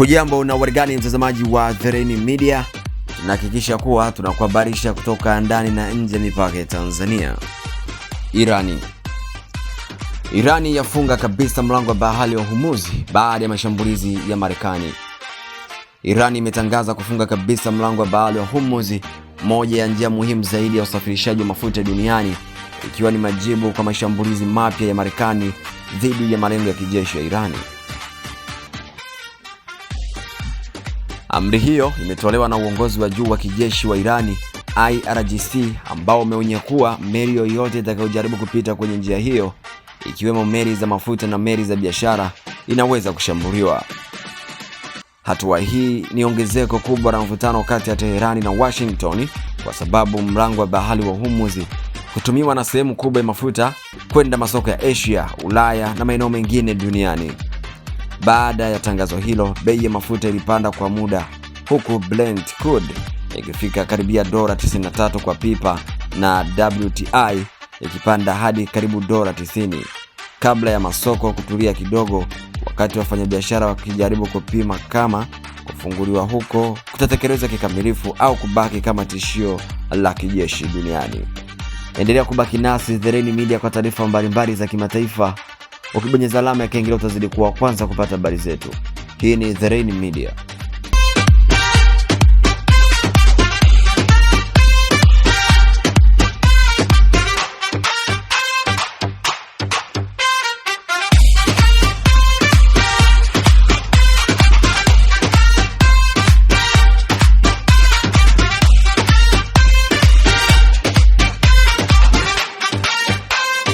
Hujambo na warigani mtazamaji wa The Rain Media. Tunahakikisha kuwa tunakuhabarisha kutoka ndani na nje mipaka ya Tanzania. Irani yafunga kabisa mlango wa bahari wa Hormuz baada ya mashambulizi ya Marekani. Irani imetangaza kufunga kabisa mlango wa bahari wa Hormuz, moja ya njia muhimu zaidi ya usafirishaji wa mafuta duniani, ikiwa ni majibu kwa mashambulizi mapya ya Marekani dhidi ya malengo ya kijeshi ya Irani. Amri hiyo imetolewa na uongozi wa juu wa kijeshi wa Irani IRGC, ambao umeonya kuwa meli yoyote itakayojaribu kupita kwenye njia hiyo, ikiwemo meli za mafuta na meli za biashara, inaweza kushambuliwa. Hatua hii ni ongezeko kubwa la mvutano kati ya Teherani na Washington, kwa sababu mlango wa bahari wa Hormuz hutumiwa na sehemu kubwa ya mafuta kwenda masoko ya Asia, Ulaya na maeneo mengine duniani. Baada ya tangazo hilo, bei ya mafuta ilipanda kwa muda, huku Brent crude ikifika karibia dola 93 kwa pipa na WTI ikipanda hadi karibu dola 90, kabla ya masoko kutulia kidogo, wakati wafanyabiashara wakijaribu kupima kama kufunguliwa huko kutatekelezwa kikamilifu au kubaki kama tishio la kijeshi duniani. Endelea kubaki nasi The Rain Media kwa taarifa mbalimbali za kimataifa. Ukibonyeza alama ya kengele utazidi kuwa kwanza kupata habari zetu. Hii ni The Rain Media.